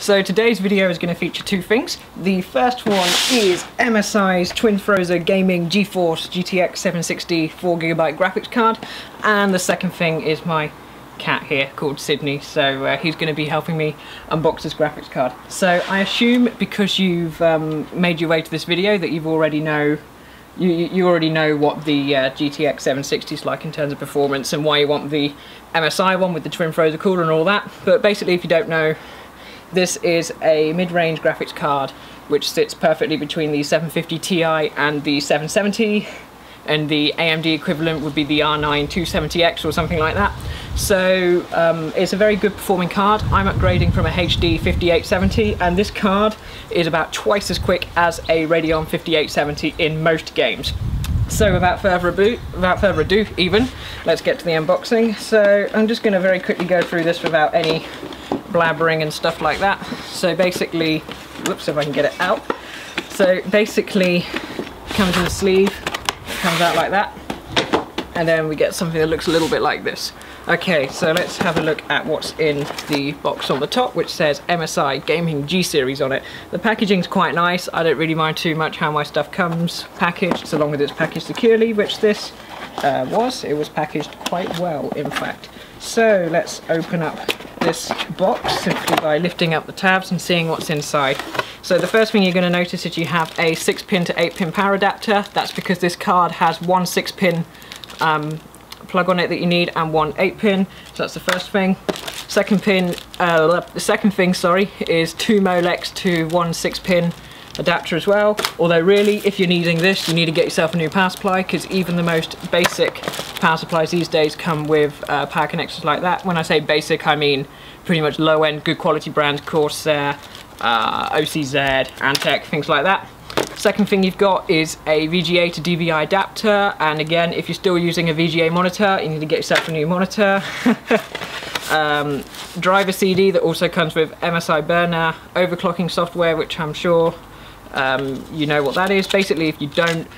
So today's video is going to feature two things. The first one is MSI's TwinFrozr Gaming GeForce GTX 760 4GB graphics card, and the second thing is my cat here called Sydney, so he's going to be helping me unbox this graphics card. So I assume because you've made your way to this video that you already know what the GTX 760 is like in terms of performance and why you want the MSI one with the TwinFrozr cooler and all that. But basically, if you don't know, this is a mid-range graphics card which sits perfectly between the 750 Ti and the 770, and the AMD equivalent would be the R9 270X or something like that. So it's a very good performing card. I'm upgrading from a HD 5870, and this card is about twice as quick as a Radeon 5870 in most games. So without further ado even, let's get to the unboxing. So I'm just going to very quickly go through this without any blabbering and stuff like that. So basically, whoops, if I can get it out. So basically, comes in the sleeve, comes out like that, and then we get something that looks a little bit like this. Okay, so let's have a look at what's in the box on the top, which says MSI Gaming G Series on it. The packaging's quite nice. I don't really mind too much how my stuff comes packaged, so long as it's packaged securely, which this was. It was packaged quite well, in fact. So let's open up this box simply by lifting up the tabs and seeing what's inside. So the first thing you're going to notice is you have a 6-pin to 8-pin power adapter. That's because this card has one 6-pin plug on it that you need and one 8-pin. So that's the first thing. The second thing, is two Molex to one 6-pin adapter as well. Although really, if you're needing this, you need to get yourself a new power supply, because even the most basic power supplies these days come with power connectors like that. When I say basic, I mean pretty much low-end, good quality brands, Corsair, OCZ, Antec, things like that. Second thing you've got is a VGA to DVI adapter, and again, if you're still using a VGA monitor, you need to get yourself a new monitor. Driver CD that also comes with MSI burner overclocking software, which I'm sure you know what that is. Basically, if you don't,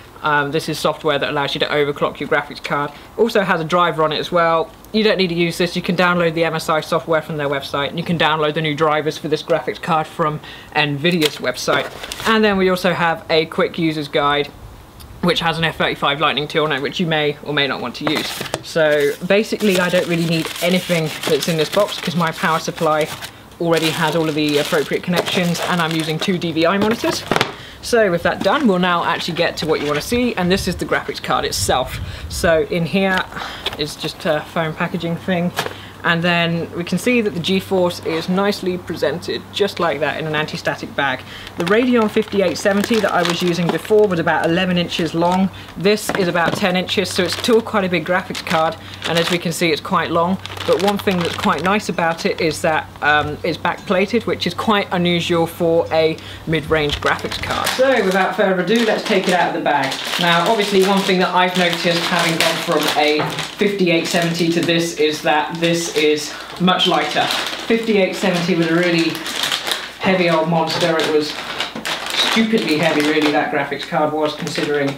this is software that allows you to overclock your graphics card. Also has a driver on it as well. You don't need to use this. You can download the MSI software from their website, and you can download the new drivers for this graphics card from NVIDIA's website. And then we also have a quick user's guide which has an F35 lightning tool on it, which you may or may not want to use. So basically, I don't really need anything that's in this box because my power supply already has all of the appropriate connections, and I'm using two DVI monitors. So with that done, we'll now actually get to what you want to see, and this is the graphics card itself. So in here is just a foam packaging thing, and then we can see that the GeForce is nicely presented just like that in an anti-static bag. The Radeon 5870 that I was using before was about 11 inches long. This is about 10 inches, so it's still quite a big graphics card, and as we can see, it's quite long. But one thing that's quite nice about it is that it's backplated, which is quite unusual for a mid-range graphics card. So without further ado, let's take it out of the bag. Now obviously, one thing that I've noticed having gone from a 5870 to this is that this is much lighter. 5870 was a really heavy old monster. It was stupidly heavy, really, that graphics card was, considering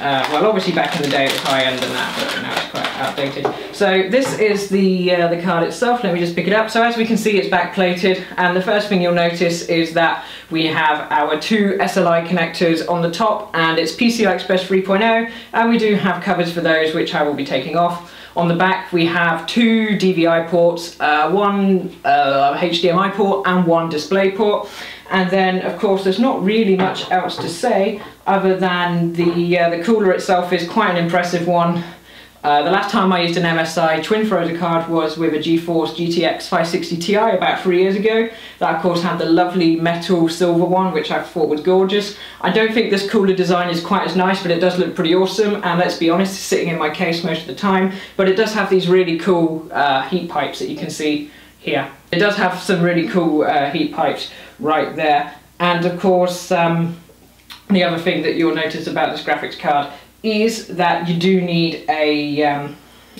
well, obviously back in the day it was high end and that, but now it's quite outdated. So this is the card itself. Let me just pick it up. So as we can see, it's backplated, and the first thing you'll notice is that we have our two SLI connectors on the top, and it's PCI Express 3.0, and we do have covers for those, which I will be taking off. On the back we have two DVI ports, one HDMI port and one display port. And then of course there's not really much else to say other than the cooler itself is quite an impressive one. The last time I used an MSI TwinFrozr card was with a GeForce GTX 560 Ti about 3 years ago. That of course had the lovely metal silver one, which I thought was gorgeous. I don't think this cooler design is quite as nice, but it does look pretty awesome, and let's be honest, it's sitting in my case most of the time. But it does have these really cool heat pipes that you can see here. It does have some really cool heat pipes right there. And of course, the other thing that you'll notice about this graphics card is that you do need a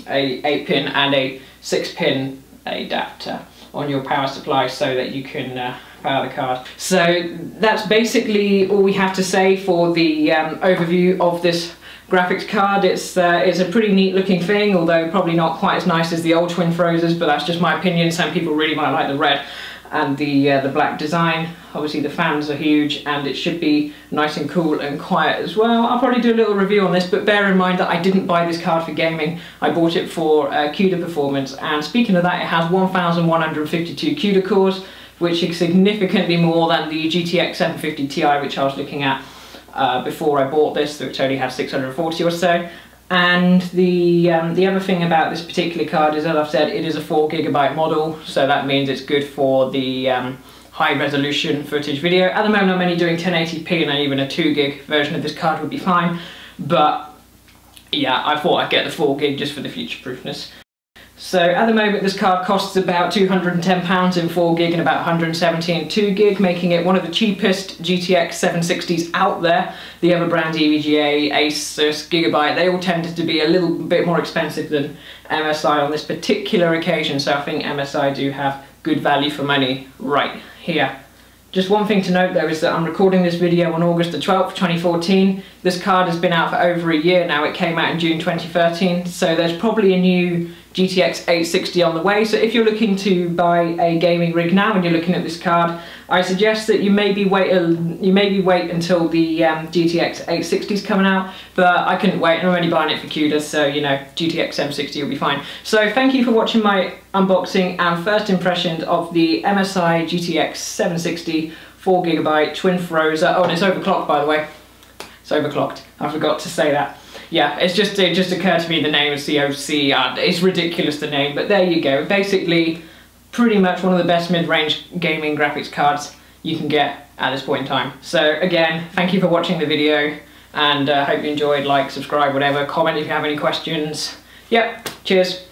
8-pin and a 6-pin adapter on your power supply so that you can power the card. So that's basically all we have to say for the overview of this graphics card. It's a pretty neat looking thing, although probably not quite as nice as the old TwinFrozrs, but that's just my opinion. Some people really might like the red. and the black design. Obviously the fans are huge, and it should be nice and cool and quiet as well. I'll probably do a little review on this, but bear in mind that I didn't buy this card for gaming. I bought it for CUDA performance, and speaking of that, it has 1152 CUDA cores, which is significantly more than the GTX 750 Ti, which I was looking at before I bought this, which only had 640 or so. And the other thing about this particular card is, as I've said, it is a 4GB model, so that means it's good for the high resolution footage video. At the moment I'm only doing 1080p, and even a 2GB version of this card would be fine, but yeah, I thought I'd get the 4GB just for the future proofness. So at the moment this card costs about £210 in 4GB and about 170 in 2GB, making it one of the cheapest GTX 760s out there. The other brands, EVGA, Asus, Gigabyte, they all tended to be a little bit more expensive than MSI on this particular occasion, so I think MSI do have good value for money right here. Just one thing to note though is that I'm recording this video on August the 12th, 2014. This card has been out for over a year now. It came out in June 2013, so there's probably a new GTX 860 on the way. So if you're looking to buy a gaming rig now and you're looking at this card, I suggest that you maybe wait until the GTX 860 is coming out, but I couldn't wait, and I'm only buying it for CUDA, so you know, GTX 760 will be fine. So thank you for watching my unboxing and first impressions of the MSI GTX 760 4GB TwinFrozr. Oh, and it's overclocked, by the way. It's overclocked. I forgot to say that. Yeah, it just occurred to me the name is COC. It's ridiculous, the name, but there you go. Basically, pretty much one of the best mid-range gaming graphics cards you can get at this point in time. So again, thank you for watching the video, and hope you enjoyed. Like, subscribe, whatever. Comment if you have any questions. Yep, cheers.